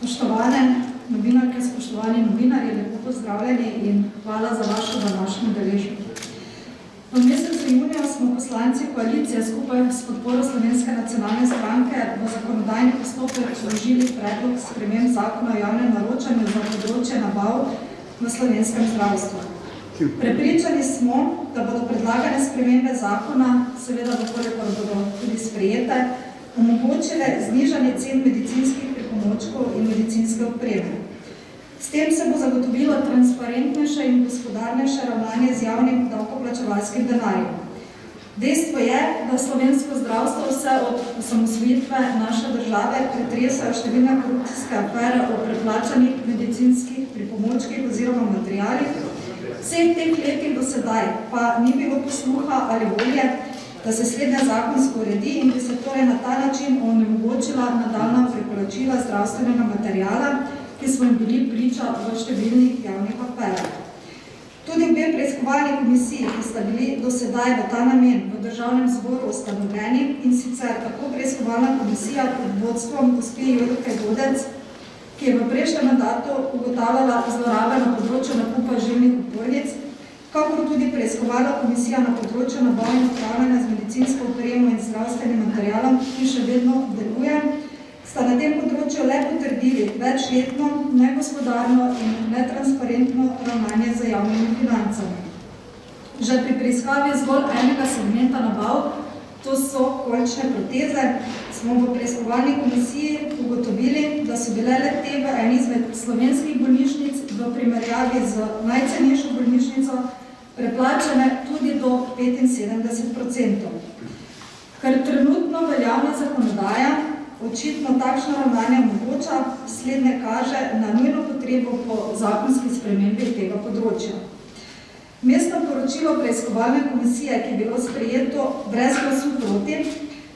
Spoštovane novinarke, spoštovani novinarji, lepo pozdravljeni in hvala za vašo današnjo udeležbo. V mesecu junija smo poslanci koalicije skupaj s podporo Slovenske nacionalne stranke v zakonodajni postopek vložili predlog sprememb zakona o javnem naročanju za področje nabav v slovenskem zdravstvu. Prepričani smo, da bodo predlagane spremembe zakona, seveda dokolikor bodo tudi sprejete, omogočile znižanje cen medicinskih pripomočkov in medicinske opreme. S tem se bo zagotovilo transparentnejše in gospodarnejše ravnanje z javnim davkoplačevalskim denarjem. Dejstvo je, da slovensko zdravstvo vse od osamosvojitve naše države pretresajo številne korupcijske afere o preplačanih medicinskih pripomočkih oziroma materialih. Vseh teh letih do sedaj pa ni bilo posluha ali volje, da se slednje zakonsko uredi in bi se torej na ta način onemogočila nadaljnja preplačila zdravstvenega materiala, ki smo jim bili priča v številnih javnih aferah. Tudi obe preiskovalni komisiji, ki sta bili do sedaj v ta namen v državnem zboru ustanovljeni, in sicer tako preiskovalna komisija pod vodstvom gospe Jurke Godec, ki je v prejšnjem mandatu ugotavljala zlorabe na področju nakupa žilnih opornic, kakor tudi preiskovalna komisija na področju nabav in upravljanja z medicinsko opremo in zdravstvenim materialom, ki še vedno deluje, sta na tem področju le potrdili večletno, negospodarno in netransparentno ravnanje z javnimi financami. Že pri preiskavi zgolj enega segmenta nabav, to so kolčne proteze, smo v preiskovalni komisiji ugotovili, da so bile le-te v eni izmed slovenskih bolnišnic v primerjavi z najcenejšo bolnišnico preplačane tudi do 75%. Ker trenutno veljavna zakonodaja očitno takšno ravnanje omogoča, slednje kaže na nujno potrebo po zakonski spremembi tega področja. Mestno poročilo preiskovalne komisije, ki je bilo sprejeto brez glasu proti,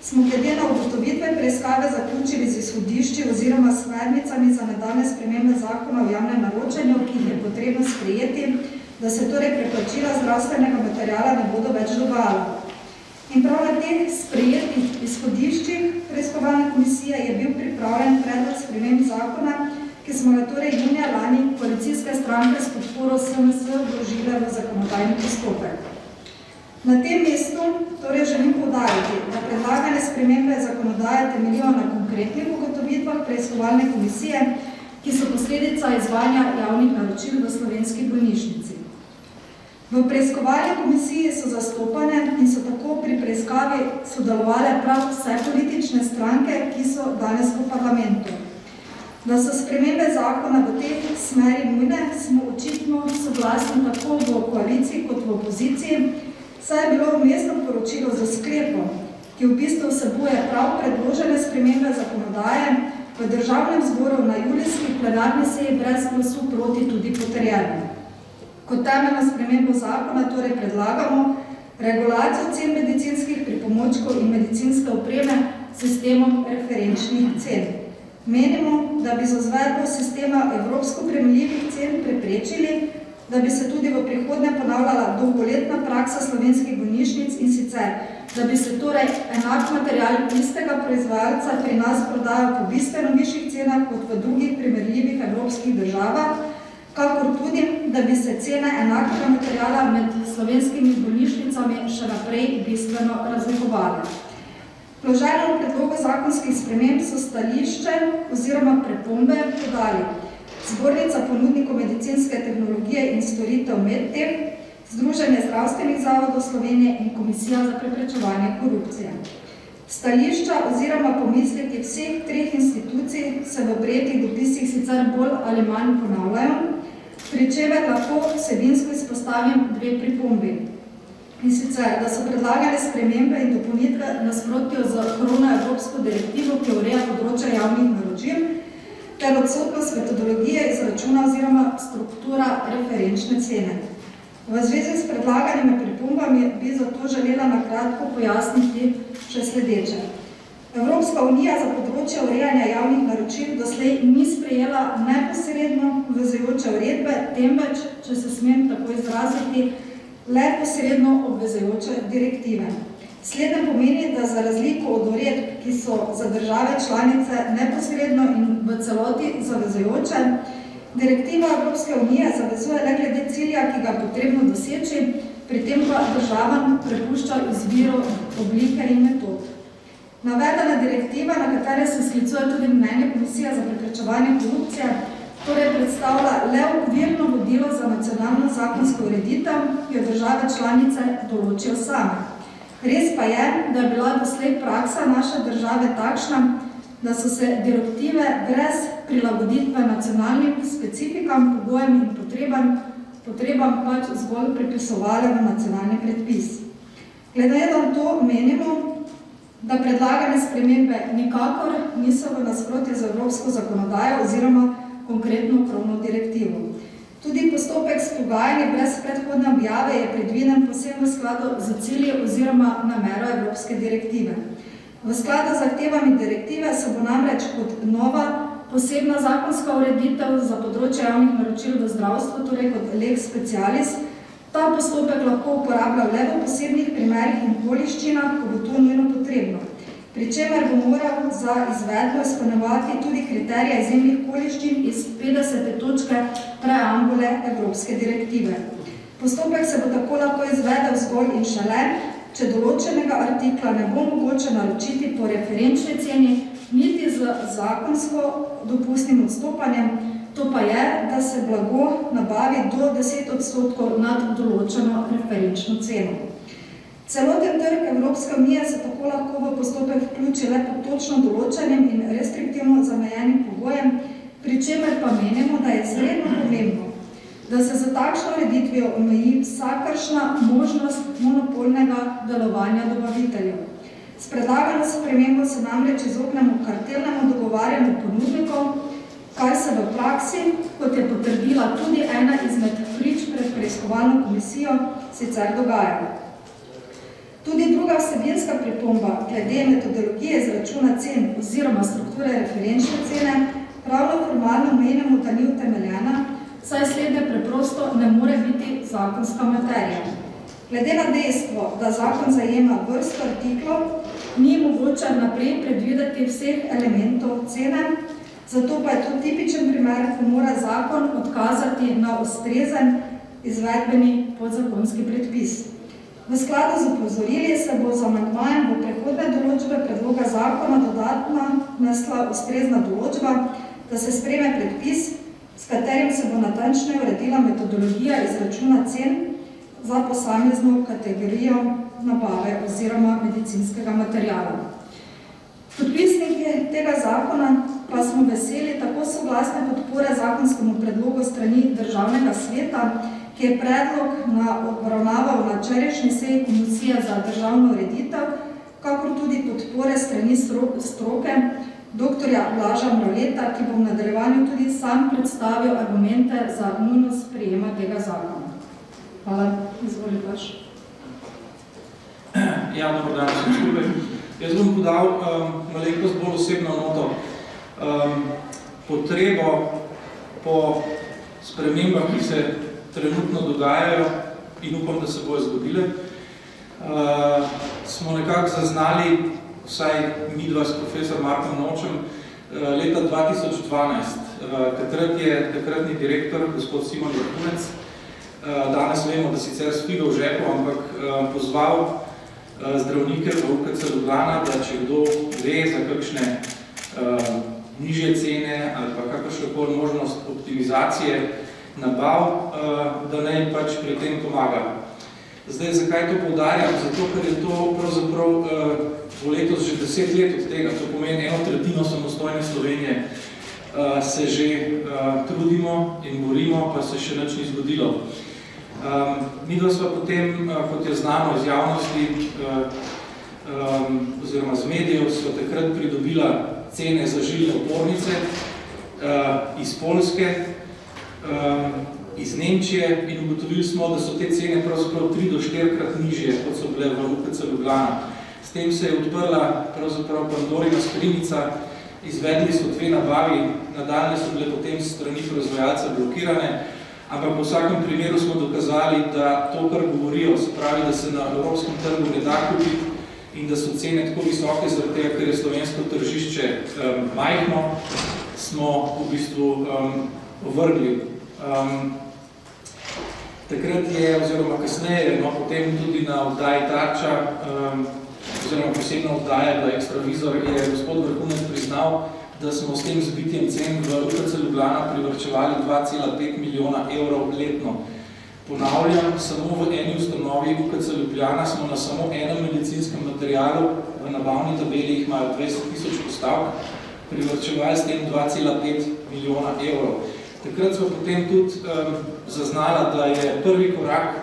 smo glede na ugotovitve preiskave zaključili z izhodišči oziroma smernicami za nadaljnje spremembe zakona o javnem naročanju, ki jih je potrebno sprejeti, da se torej preplačila zdravstvenega materiala ne bodo več dogajala. In prav na teh sprejetih izhodiščih preiskovalne komisije je bil pripravljen predlog sprememb zakona, ki smo ga torej junija lani koalicijske stranke s podporo SNS vložile v zakonodajni postopek. Na tem mestu torej želim poudariti, da predlagane spremembe zakonodaje temeljijo na konkretnih ugotovitvah preiskovalne komisije, ki so posledica izvajanja javnih naročil v slovenski bolnišnici. V preiskovalni komisiji so zastopane in so tako pri preiskavi sodelovale prav vse politične stranke, ki so danes v parlamentu. Da so spremembe zakona v tej smeri nujne, smo očitno soglasni tako v koaliciji kot v opoziciji, saj je bilo vmesno poročilo za sklepom, ki v bistvu vsebuje prav predložene spremembe zakonodaje, v državnem zboru na julijski plenarni seji brez glasu proti tudi potrjeno. Kot temeljno spremembo zakona torej predlagamo regulacijo cen medicinskih pripomočkov in medicinske opreme s sistemom referenčnih cen. Menimo, da bi z izvedbo sistema evropsko primerljivih cen preprečili, da bi se tudi v prihodnje ponavljala dolgoletna praksa slovenskih bolnišnic in sicer, da bi se torej enak material istega proizvajalca pri nas prodajal po bistveno višjih cenah kot v drugih primerljivih evropskih državah, kakor tudi, da bi se cene enakega materiala med slovenskimi bolnišnicami še naprej bistveno razlikovale. Vloženem predlogu zakonskih sprememb so stališče oziroma pripombe podali Zbornica ponudnikov medicinske tehnologije in storitev Medtech, Združenje zdravstvenih zavodov Slovenije in Komisija za preprečevanje korupcije. Stališča oziroma pomisleki vseh treh institucij se v prejetih dopisih sicer bolj ali manj ponavljajo, pri čemer lahko vsebinsko izpostavim dve pripombi. In sicer, da so predlagane spremembe in dopolnitve nasprotjo z evropsko direktivo, ki ureja področje javnih naročil, ter odsotnost metodologije izračuna oziroma struktura referenčne cene. V zvezi s predlaganimi pripombami bi zato želela na kratko pojasniti še sledeče. Evropska unija za področje urejanja javnih naročil doslej ni sprejela neposredno obvezujoče uredbe, temveč, če se smem tako izraziti, le posredno obvezujoče direktive. Slednje pomeni, da za razliko od uredb, ki so za države članice neposredno in v celoti zavezujoče, direktiva Evropske unije zavezuje le glede cilja, ki ga je potrebno doseči, pri tem pa državam prepušča izbiro oblike in metod. Navedena direktiva, na katere se sklicuje tudi mnenje Komisije za preprečevanje korupcije, torej predstavlja le okvirno vodilo za nacionalno zakonsko ureditev, ki jo države članice določijo same. Res pa je, da je bila doslej praksa naše države takšna, da so se direktive brez prilagoditve nacionalnim specifikam, pogojem in potrebam pač zgolj prepisovale v nacionalni predpis. Glede na to menimo, da predlagane spremembe nikakor niso v nasprotju z evropsko zakonodajo oziroma konkretno krovno direktivo. Tudi postopek s pogajanji brez predhodne objave je predviden posebno v skladu z cilji oziroma namero evropske direktive. V skladu z zahtevami direktive se bo namreč kot nova posebna zakonska ureditev za področje javnih naročil v zdravstvu, torej kot lex specialis, ta postopek lahko uporablja le v posebnih primerih in okoliščinah, ko bo to nujno potrebno. Pri čemer bo moral za izvedbo izpolnjevati tudi kriterije izjemnih okoliščin iz 50. točke preambule Evropske direktive. Postopek se bo tako lahko izvedel zgolj in šele, če določenega artikla ne bo mogoče naročiti po referenčni ceni, niti z zakonsko dopustnim odstopanjem, to pa je, da se blago nabavi do 10% nad določeno referenčno ceno. Celoten trg Evropske unije se tako lahko v postopek vključi le pod točno določenim in restriktivno zamejenim pogojem, pri čemer pa menimo, da je izredno pomembno, da se za takšno ureditvijo omeji vsakršna možnost monopolnega delovanja dobaviteljev. S predlagano spremembo se namreč izognemo kartelnemu dogovarjanju ponudnikov, kar se v praksi, kot je potrdila tudi ena izmed prič pred preiskovalno komisijo, sicer dogaja. Tudi druga vsebinska pripomba glede metodologije izračuna cen oziroma strukture referenčne cene pravno formalno menimo, da ni utemeljena, saj slednje preprosto ne more biti zakonska materija. Glede na dejstvo, da zakon zajema vrsto artiklov, ni mogoče naprej predvideti vseh elementov cene, zato pa je to tipičen primer, ko mora zakon odkazati na ustrezen izvedbeni podzakonski predpis. V skladu z opozorili se bo z amandmajem v prehodne določbe predloga zakona dodatno vnesla ustrezna določba, da se sprejme predpis, s katerim se bo natančno uredila metodologija izračuna cen za posamezno kategorijo nabave oziroma medicinskega materiala. Podpisniki tega zakona pa smo veseli tako soglasne podpore zakonskemu predlogu strani Državnega sveta, ki je predlog obravnaval na včerajšnji seji Komisije za državno ureditev, kakor tudi podpore strani stroke dr. Blaža Mraveta, ki bo v nadaljevanju tudi sam predstavil argumente za nujnost sprejema tega zakona. Hvala, izvoli Blaž. Ja, dobro dan, vsem skupaj. Jaz bom podal malenkost bolj osebno noto. Potrebo po spremembah, ki se trenutno dogajajo in upam, da se bojo zgodile, smo nekako zaznali, vsaj midva s profesor Markom Nočem, leta 2012. Takrat je takratni direktor, gospod Simon Vrhunec, danes vemo, da sicer s figo v žepu, ampak pozval zdravnike v UKC Ljubljana, da če kdo ve za kakšne nižje cene ali pa kakršnokoli možnost optimizacije nabav, da naj pač pri tem pomaga. Zdaj, zakaj to poudarjam? Zato, ker je to pravzaprav v letos že 10 let od tega, to pomeni 1/3 samostojne Slovenije, se že trudimo in borimo, pa se še nič ni zgodilo. Midva sva potem, kot je znano iz javnosti oziroma z medijev, sva takrat pridobila cene za žilne opornice iz Poljske, iz Nemčije in ugotovili smo, da so te cene pravzaprav 3 do 4-krat nižje, kot so bile v UKC Ljubljana. S tem se je odprla pravzaprav Pandorina skrinjica, izvedli so 2 nabavi, nadaljne so bile potem strani proizvajalca blokirane, ampak v vsakem primeru smo dokazali, da to, kar govorijo, se pravi, da se na evropskem trgu ne da kupiti in da so cene tako visoke, zaradi tega, ker je slovensko tržišče majhno, smo v bistvu vrgli. Takrat je, oziroma kasneje, potem tudi na oddaji Tarča, oziroma posebna oddaja, da ekstravizor, je gospod Vrhunec priznal, da smo s tem zbitjem cen v UKC Ljubljana privrčevali 2,5 milijona evrov letno. Ponavljam, samo v eni ustanovi UKC Ljubljana smo na samo enem medicinskem materialu, v nabavni tabeli jih imajo 20.000 postavk, privrčevali s tem 2,5 milijona evrov. Takrat smo potem tudi zaznala, da je prvi korak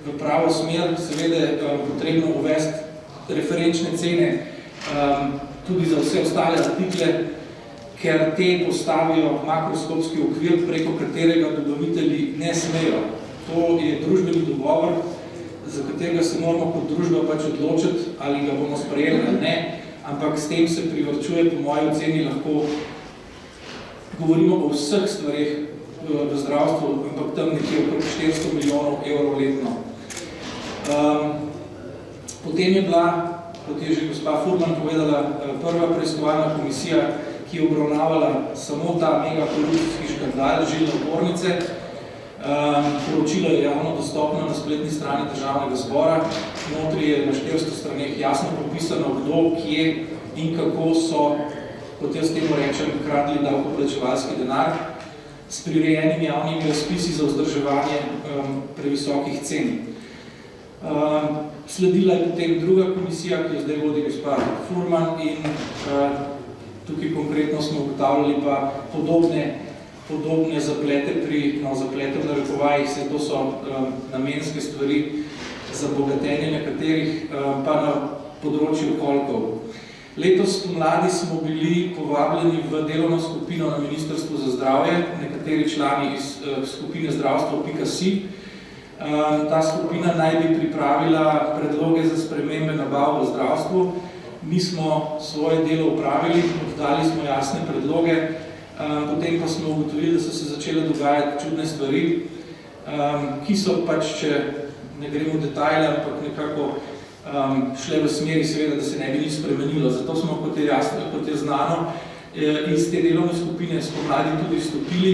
v pravo smer, seveda potrebno uvesti referenčne cene tudi za vse ostale artikle, ker te postavijo makroskopski okvir, preko katerega dobavitelji ne smejo. To je družbeni dogovor, za katerega se moramo kot družba pač odločiti, ali ga bomo sprejeli ali ne, ampak s tem se privrčuje, po moji oceni, lahko govorimo o vseh stvareh v zdravstvu, ampak tam nekje okrog 400 milijonov evrov letno. Potem je bila, kot je že gospa Furman povedala, prva preiskovalna komisija, ki je obravnavala samo ta megakorupcijski škandal žilne opornice. Poročilo je javno dostopno na spletni strani Državnega zbora. Notri je na 400 straneh jasno popisano, kdo, kje in kako so, kot jaz temu rečem, kradli davkoplačevalski denar s prirejenimi javnimi razpisi za vzdrževanje previsokih cen. Sledila je potem druga komisija, ki jo zdaj vodi gospa Furman, in tukaj konkretno smo ugotavljali pa podobne zaplete zaplete v narekovajih, se to so namenske stvari za bogatenje nekaterih, pa na področju kolkov. Letos pomladi smo bili povabljeni v delovno skupino na Ministrstvu za zdravje, nekateri člani iz skupine zdravstvo.si. Ta skupina naj bi pripravila predloge za spremembe nabav v zdravstvu. Mi smo svoje delo upravili, dali smo jasne predloge, potem pa smo ugotovili, da so se začele dogajati čudne stvari, ki so pač, če ne gremo v detajle, ampak nekako šle v smeri, seveda, da se ne bi nič spremenilo. Zato smo, kot je znano, iz te delovne skupine spomladi tudi vstopili.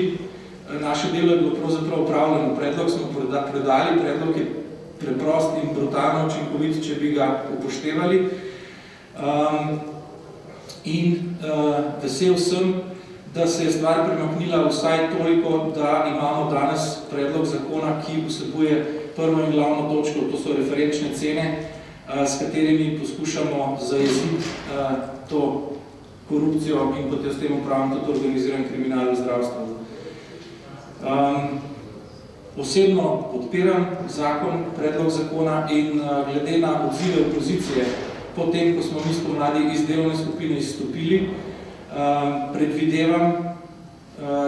Naše delo je bilo pravzaprav upravljeno. Predlog smo predali, predlog je preprost in brutalno učinkovit, če bi ga upoštevali. In vesel sem, da se je stvar premaknila vsaj toliko, da imamo danes predlog zakona, ki vsebuje prvo in glavno točko, to so referenčne cene, s katerimi poskušamo zajeziti to korupcijo in potem s tem upravljamo tudi organiziran kriminal v zdravstvu. Osebno podpiram predlog zakona in glede na odzive opozicije, potem, ko smo mi spomladi iz delovne skupine izstopili, predvidevam,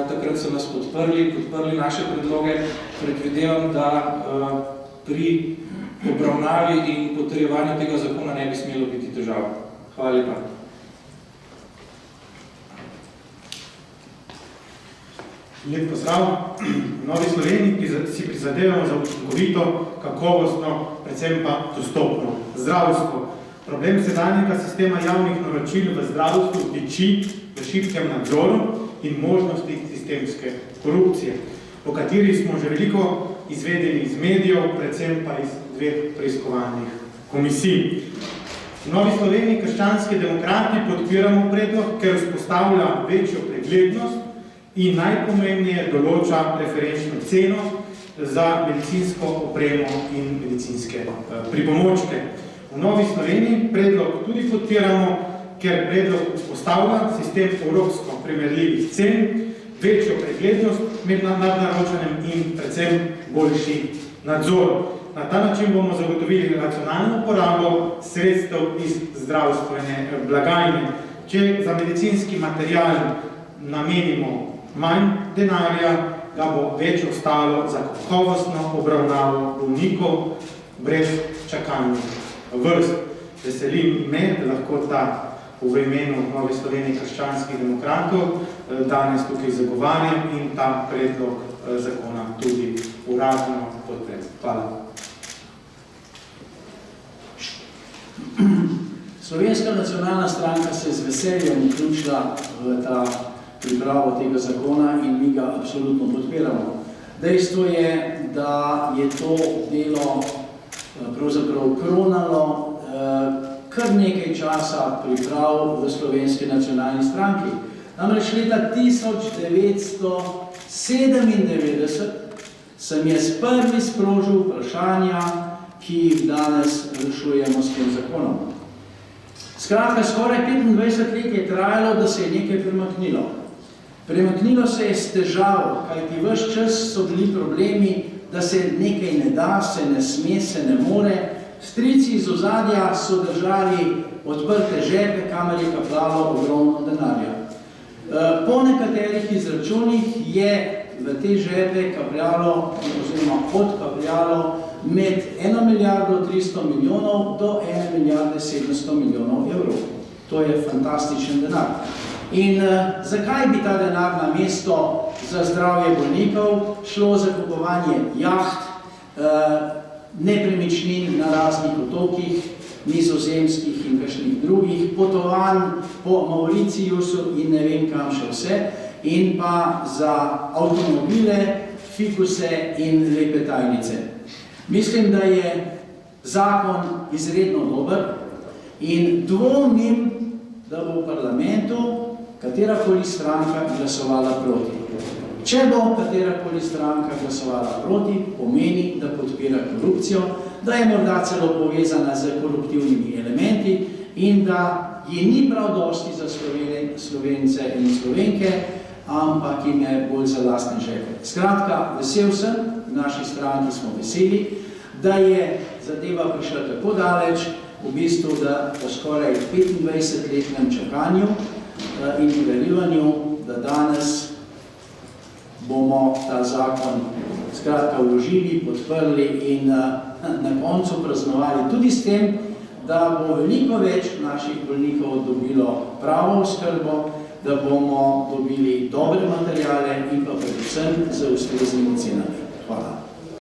takrat so nas podprli naše predloge, predvidevam, da pri obravnavi in potrjevanju tega zakona ne bi smelo biti težav. Hvala lepa. Lep pozdrav. V Novi Sloveniji si prizadevamo za učinkovito, kakovostno, predvsem pa dostopno zdravstvo. Problem sedanjega sistema javnih naročil v zdravstvu tiči v šibkem nadzoru in možnosti sistemske korupcije, o kateri smo že veliko izvedeli iz medijev, predvsem pa iz dveh preiskovalnih komisij. V Novi Sloveniji krščanski demokrati podpiramo predlog, ker vzpostavlja večjo preglednost in najpomembneje določa referenčno ceno za medicinsko opremo in medicinske pripomočke. V Novi Sloveniji predlog tudi podpiramo, ker predlog vzpostavlja sistem evropsko primerljivih cen, večjo preglednost med naročanjem in predvsem boljši nadzor. Na ta način bomo zagotovili racionalno porabo sredstev iz zdravstvene blagajne. Če za medicinski material namenimo manj denarja, ga bo več ostalo za kakovostno obravnavo bolnikov brez čakalnih vrst. Veselim me, da lahko ta v imenu Nove Slovenije krščanskih demokratov danes tukaj zagovarjam in ta predlog zakona tudi uradno podprem. Hvala. Slovenska nacionalna stranka se z veseljem vključila v ta pripravo tega zakona in mi ga absolutno podpiramo. Dejstvo je, da je to delo pravzaprav kronalo kar nekaj časa priprav v Slovenski nacionalni stranki. Namreč leta 1997 sem jaz prvi sprožil vprašanja, ki jih danes rešujemo s tem zakonom. Skratka, skoraj 25 let je trajalo, da se je nekaj premaknilo. Premaknilo se je s težavo, kajti ves čas so bili problemi, da se nekaj ne da, se ne sme, se ne more. Strici iz ozadja so držali odprte žepe, kamor je kapljalo ogromno denarja. Po nekaterih izračunih je v te žepe kapljalo, oziroma odkapljalo med 1 milijardo 300 milijonov do 1 milijarde 700 milijonov evrov. To je fantastičen denar. In zakaj bi ta denar na mesto za zdravje bolnikov šlo za kupovanje jaht, nepremičnin na raznih otokih, nizozemskih in kakšnih drugih, potovanj po Mauriciusu in ne vem kam še vse, in pa za avtomobile, fikuse in lepe tajnice. Mislim, da je zakon izredno dober in dvomim, da bo v parlamentu katerakoli stranka glasovala proti. Če bo katerakoli stranka glasovala proti, pomeni, da podpira korupcijo, da je morda celo povezana z koruptivnimi elementi in da je ni prav dosti za Slovence in Slovenke, ampak jim je bolj za lastne žepe. Skratka, vesel sem, v naši stranki smo veseli, da je zadeva prišla tako daleč, v bistvu, da po skoraj 25-letnem čakanju in niveliranju, da danes bomo ta zakon skratka vložili, podprli in na koncu praznovali tudi s tem, da bo veliko več naših bolnikov dobilo pravo oskrbo, da bomo dobili dobre materiale in pa predvsem z ustreznimi cenami. Hvala.